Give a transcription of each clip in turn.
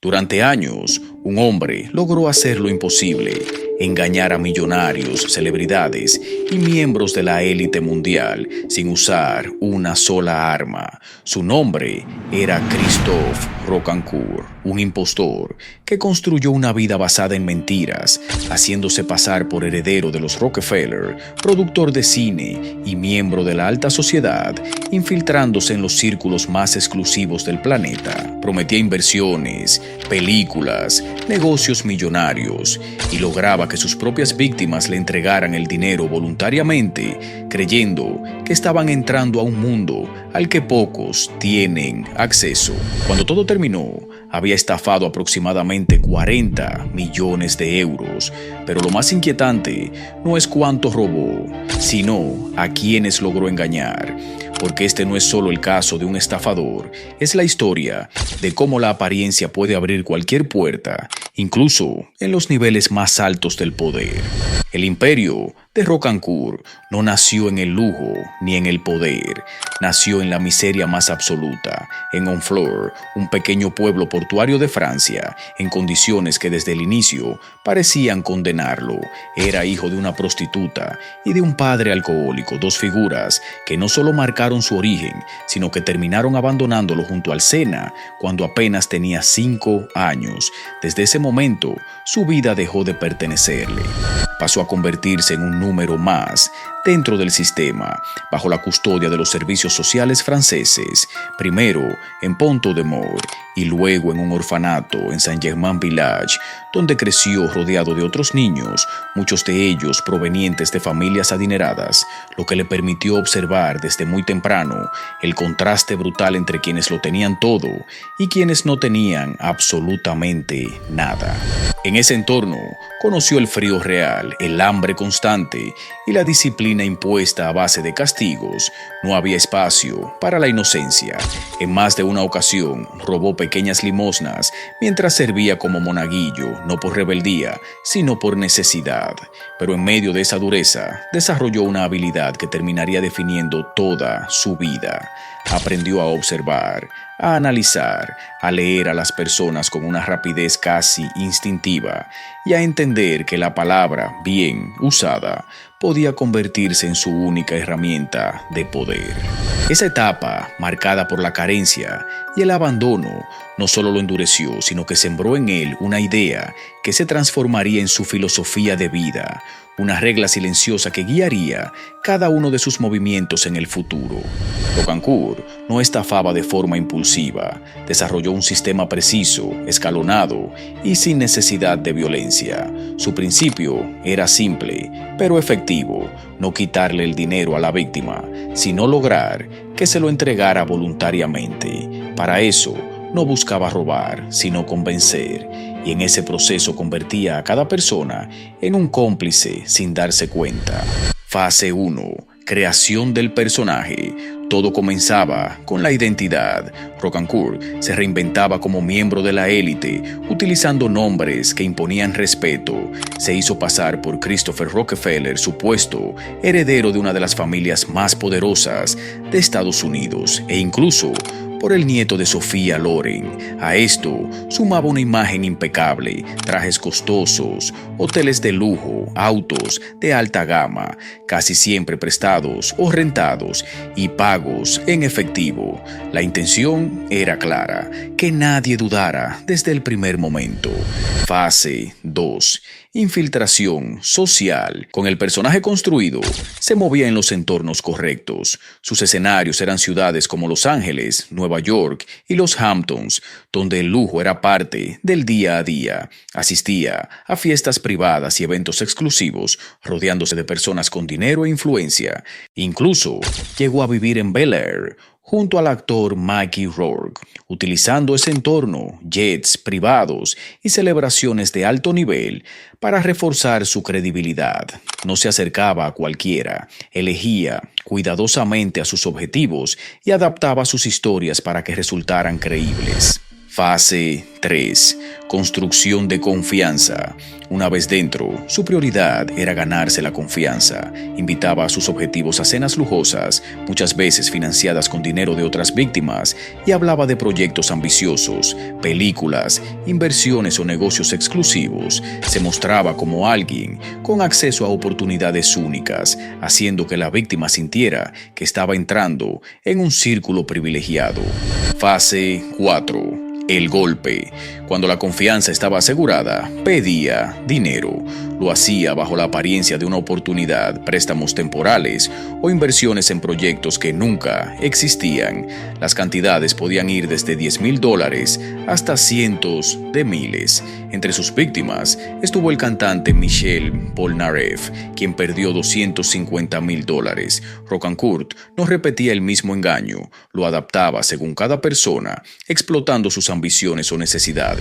Durante años, un hombre logró hacer lo imposible, engañar a millonarios, celebridades y miembros de la élite mundial sin usar una sola arma. Su nombre era Christophe Rocancourt, un impostor que construyó una vida basada en mentiras, haciéndose pasar por heredero de los Rockefeller, productor de cine y miembro de la alta sociedad, infiltrándose en los círculos más exclusivos del planeta. Prometía inversiones, películas, negocios millonarios y lograba que sus propias víctimas le entregaran el dinero voluntariamente, creyendo que estaban entrando a un mundo al que pocos tienen acceso. Cuando todo terminó, había estafado aproximadamente 40 millones de euros, pero lo más inquietante no es cuánto robó, sino a quienes logró engañar. Porque este no es solo el caso de un estafador, es la historia de cómo la apariencia puede abrir cualquier puerta, incluso en los niveles más altos del poder. El imperio de Rocancourt no nació en el lujo ni en el poder, nació en la miseria más absoluta, en Honfleur, un pequeño pueblo portuario de Francia, en condiciones que desde el inicio parecían condenarlo. Era hijo de una prostituta y de un padre alcohólico, dos figuras que no solo marcaron su origen, sino que terminaron abandonándolo junto al Sena cuando apenas tenía 5 años. Desde ese momento, su vida dejó de pertenecerle. Pasó a convertirse en un número más dentro del sistema, bajo la custodia de los servicios sociales franceses, primero en Pont-de-Mort y luego en un orfanato en Saint-Germain-Village, donde creció rodeado de otros niños, muchos de ellos provenientes de familias adineradas, lo que le permitió observar desde muy temprano el contraste brutal entre quienes lo tenían todo y quienes no tenían absolutamente nada. En ese entorno, conoció el frío real, el hambre constante y la disciplina impuesta a base de castigos. No había espacio para la inocencia. En más de una ocasión, robó pequeñas limosnas mientras servía como monaguillo, no por rebeldía, sino por necesidad. Pero en medio de esa dureza, desarrolló una habilidad que terminaría definiendo toda su vida. Aprendió a observar, a analizar, a leer a las personas con una rapidez casi instintiva y a entender que la palabra, bien usada, podía convertirse en su única herramienta de poder. Esa etapa, marcada por la carencia y el abandono, no solo lo endureció, sino que sembró en él una idea que se transformaría en su filosofía de vida, una regla silenciosa que guiaría cada uno de sus movimientos en el futuro. Rocancourt no estafaba de forma impulsiva, desarrolló un sistema preciso, escalonado y sin necesidad de violencia. Su principio era simple, pero efectivo: no quitarle el dinero a la víctima, sino lograr que se lo entregara voluntariamente. Para eso, no buscaba robar, sino convencer, y en ese proceso convertía a cada persona en un cómplice sin darse cuenta. Fase 1. Creación del personaje. Todo comenzaba con la identidad. Rocancourt se reinventaba como miembro de la élite, utilizando nombres que imponían respeto. Se hizo pasar por Christopher Rockefeller, supuesto heredero de una de las familias más poderosas de Estados Unidos, e incluso por el nieto de Sofía Loren. A esto sumaba una imagen impecable, trajes costosos, hoteles de lujo, autos de alta gama, casi siempre prestados o rentados, y pagos en efectivo. La intención era clara: que nadie dudara desde el primer momento. Fase 2. Infiltración social. Con el personaje construido, se movía en los entornos correctos. Sus escenarios eran ciudades como Los Ángeles, Nueva York y los Hamptons, donde el lujo era parte del día a día. Asistía a fiestas privadas y eventos exclusivos, rodeándose de personas con dinero e influencia. Incluso llegó a vivir en Bel Air, junto al actor Mickey Rourke, utilizando ese entorno, jets privados y celebraciones de alto nivel para reforzar su credibilidad. No se acercaba a cualquiera, elegía cuidadosamente a sus objetivos y adaptaba sus historias para que resultaran creíbles. Fase 3. Construcción de confianza. Una vez dentro, su prioridad era ganarse la confianza. Invitaba a sus objetivos a cenas lujosas, muchas veces financiadas con dinero de otras víctimas, y hablaba de proyectos ambiciosos, películas, inversiones o negocios exclusivos. Se mostraba como alguien con acceso a oportunidades únicas, haciendo que la víctima sintiera que estaba entrando en un círculo privilegiado. Fase 4. El golpe. Cuando la confianza estaba asegurada, pedía dinero. Lo hacía bajo la apariencia de una oportunidad, préstamos temporales o inversiones en proyectos que nunca existían. Las cantidades podían ir desde $10,000 hasta cientos de miles. Entre sus víctimas estuvo el cantante Michel Polnareff, quien perdió $250,000. Rocancourt no repetía el mismo engaño, lo adaptaba según cada persona, explotando sus ambiciones o necesidades.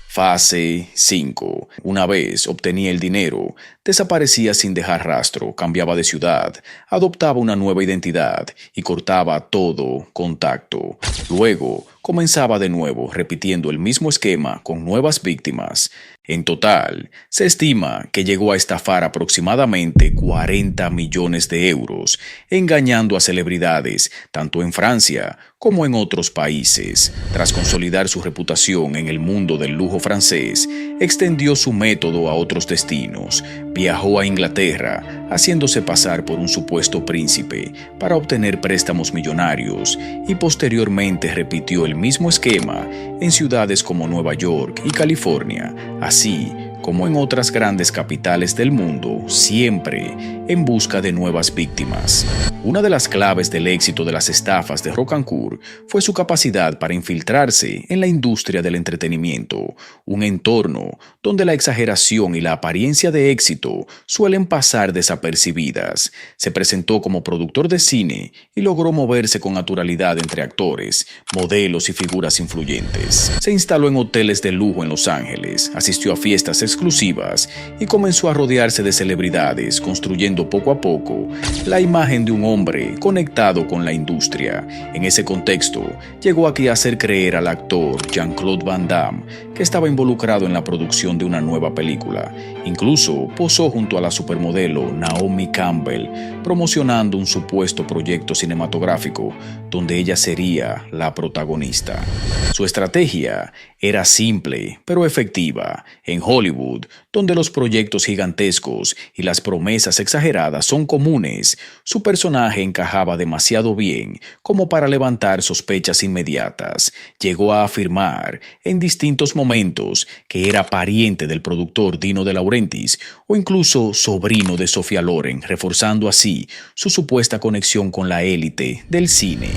Fase 5. Una vez obtenía el dinero, desaparecía sin dejar rastro, cambiaba de ciudad, adoptaba una nueva identidad y cortaba todo contacto. Luego, comenzaba de nuevo, repitiendo el mismo esquema con nuevas víctimas. En total, se estima que llegó a estafar aproximadamente 40 millones de euros, engañando a celebridades, tanto en Francia como en otros países. Tras consolidar su reputación en el mundo del lujo francés, extendió su método a otros destinos. Viajó a Inglaterra, haciéndose pasar por un supuesto príncipe para obtener préstamos millonarios, y posteriormente repitió el mismo esquema en ciudades como Nueva York y California, así como en otras grandes capitales del mundo, siempre en busca de nuevas víctimas. Una de las claves del éxito de las estafas de Rocancourt fue su capacidad para infiltrarse en la industria del entretenimiento, un entorno donde la exageración y la apariencia de éxito suelen pasar desapercibidas. Se presentó como productor de cine y logró moverse con naturalidad entre actores, modelos y figuras influyentes. Se instaló en hoteles de lujo en Los Ángeles, asistió a fiestas exclusivas y comenzó a rodearse de celebridades, construyendo poco a poco la imagen de un hombre conectado con la industria. En ese contexto, llegó aquí a hacer creer al actor Jean-Claude Van Damme que estaba involucrado en la producción de una nueva película. Incluso posó junto a la supermodelo Naomi Campbell, promocionando un supuesto proyecto cinematográfico donde ella sería la protagonista. Su estrategia era simple, pero efectiva. En Hollywood, donde los proyectos gigantescos y las promesas exageradas son comunes, su personaje encajaba demasiado bien como para levantar sospechas inmediatas. Llegó a afirmar en distintos momentos que era pariente del productor Dino De Laurentiis o incluso sobrino de Sophia Loren, reforzando así su supuesta conexión con la élite del cine.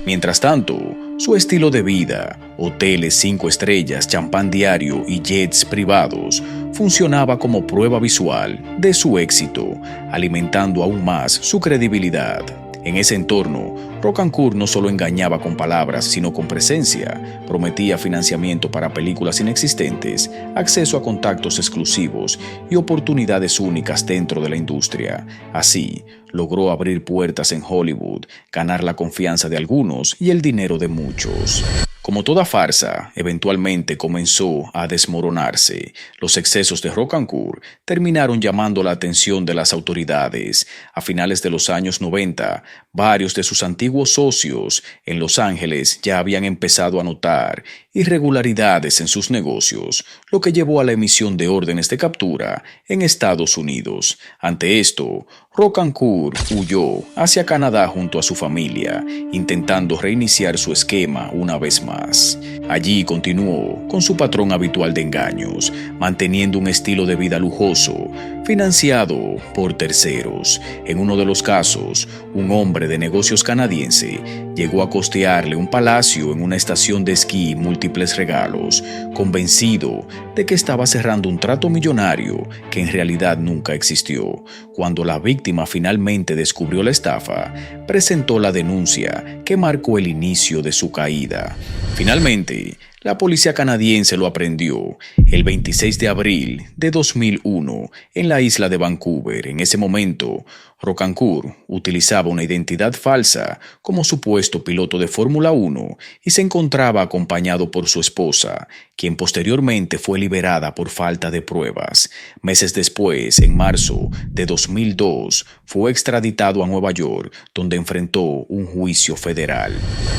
Mientras tanto, su estilo de vida, hoteles 5 estrellas, champán diario y jets privados, funcionaba como prueba visual de su éxito, alimentando aún más su credibilidad. En ese entorno, Rocancourt no solo engañaba con palabras, sino con presencia. Prometía financiamiento para películas inexistentes, acceso a contactos exclusivos y oportunidades únicas dentro de la industria. Así, logró abrir puertas en Hollywood, ganar la confianza de algunos y el dinero de muchos. Como toda farsa, eventualmente comenzó a desmoronarse. Los excesos de Rocancourt terminaron llamando la atención de las autoridades. A finales de los años 90, varios de sus antiguos socios en Los Ángeles ya habían empezado a notar irregularidades en sus negocios, lo que llevó a la emisión de órdenes de captura en Estados Unidos. Ante esto, Rocancourt huyó hacia Canadá junto a su familia, intentando reiniciar su esquema una vez más. Allí continuó con su patrón habitual de engaños, manteniendo un estilo de vida lujoso, financiado por terceros. En uno de los casos, un hombre de negocios canadiense llegó a costearle un palacio en una estación de esquí y múltiples regalos, convencido de que estaba cerrando un trato millonario que en realidad nunca existió. Cuando la víctima finalmente descubrió la estafa, presentó la denuncia que marcó el inicio de su caída. Finalmente, la policía canadiense lo aprendió el 26 de abril de 2001 en la isla de Vancouver. En ese momento, Rocancourt utilizaba una identidad falsa como supuesto piloto de Fórmula 1 y se encontraba acompañado por su esposa, quien posteriormente fue liberada por falta de pruebas. Meses después, en marzo de 2002, fue extraditado a Nueva York, donde enfrentó un juicio federal.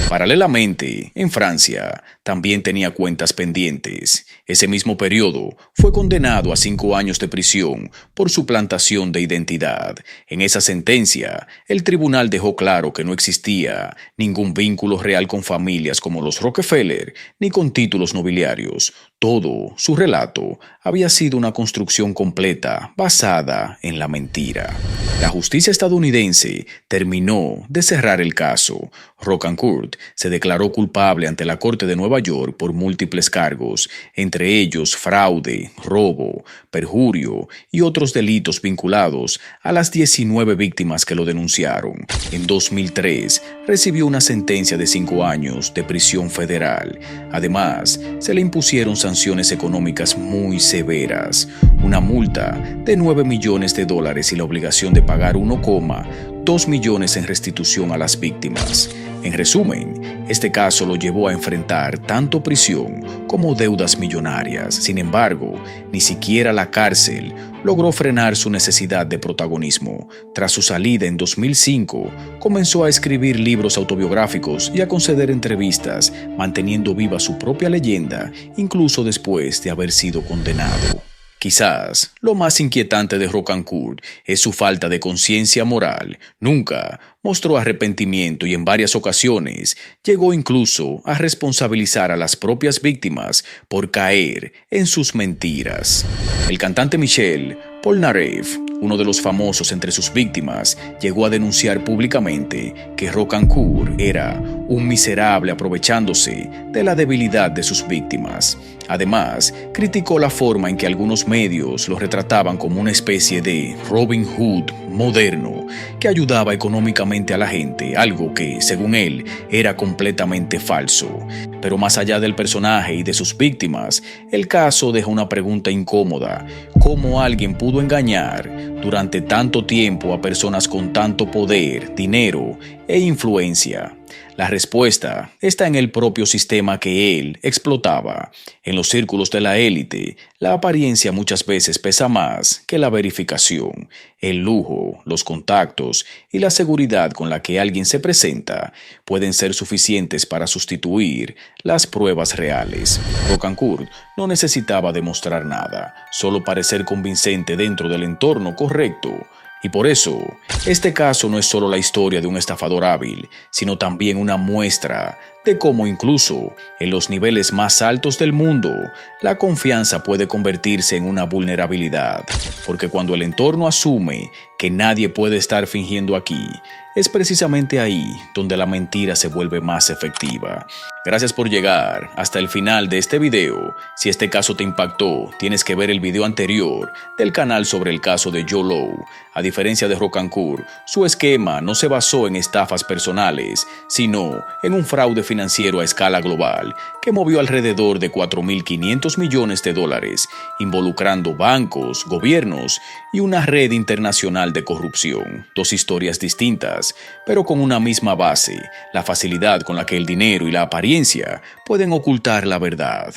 Paralelamente, en Francia, también tenía cuentas pendientes. Ese mismo periodo, fue condenado a 5 años de prisión por suplantación de identidad. En esa sentencia, el tribunal dejó claro que no existía ningún vínculo real con familias como los Rockefeller, ni con títulos nobiliarios. Todo su relato había sido una construcción completa basada en la mentira. La justicia estadounidense terminó de cerrar el caso. Rocancourt se declaró culpable ante la Corte de Nueva York por múltiples cargos, entre ellos fraude, robo, perjurio y otros delitos vinculados a las 19 víctimas que lo denunciaron. En 2003 recibió una sentencia de 5 años de prisión federal. Además, se le impusieron sanciones económicas muy severas, una multa de $9 millones y la obligación de pagar 1,2 millones en restitución a las víctimas. En resumen, este caso lo llevó a enfrentar tanto prisión como deudas millonarias. Sin embargo, ni siquiera la cárcel logró frenar su necesidad de protagonismo. Tras su salida en 2005, comenzó a escribir libros autobiográficos y a conceder entrevistas, manteniendo viva su propia leyenda, incluso después de haber sido condenado. Quizás lo más inquietante de Rocancourt es su falta de conciencia moral. Nunca mostró arrepentimiento y en varias ocasiones llegó incluso a responsabilizar a las propias víctimas por caer en sus mentiras. El cantante Michel Polnareff, uno de los famosos entre sus víctimas, llegó a denunciar públicamente que Rocancourt era un miserable aprovechándose de la debilidad de sus víctimas. Además, criticó la forma en que algunos medios lo retrataban como una especie de Robin Hood moderno que ayudaba económicamente a la gente, algo que, según él, era completamente falso. Pero más allá del personaje y de sus víctimas, el caso deja una pregunta incómoda: ¿cómo alguien pudo engañar durante tanto tiempo a personas con tanto poder, dinero e influencia? La respuesta está en el propio sistema que él explotaba. En los círculos de la élite, la apariencia muchas veces pesa más que la verificación. El lujo, los contactos y la seguridad con la que alguien se presenta pueden ser suficientes para sustituir las pruebas reales. Rocancourt no necesitaba demostrar nada, solo parecer convincente dentro del entorno correcto. Y por eso, este caso no es solo la historia de un estafador hábil, sino también una muestra de cómo incluso en los niveles más altos del mundo, la confianza puede convertirse en una vulnerabilidad. Porque cuando el entorno asume que nadie puede estar fingiendo aquí, es precisamente ahí donde la mentira se vuelve más efectiva. Gracias por llegar hasta el final de este video. Si este caso te impactó, tienes que ver el video anterior del canal sobre el caso de Joe Low. A diferencia de Rocancourt, su esquema no se basó en estafas personales, sino en un fraude financiero a escala global que movió alrededor de $4.500 millones, involucrando bancos, gobiernos y una red internacional de corrupción. Dos historias distintas, pero con una misma base: la facilidad con la que el dinero y la apariencia pueden ocultar la verdad.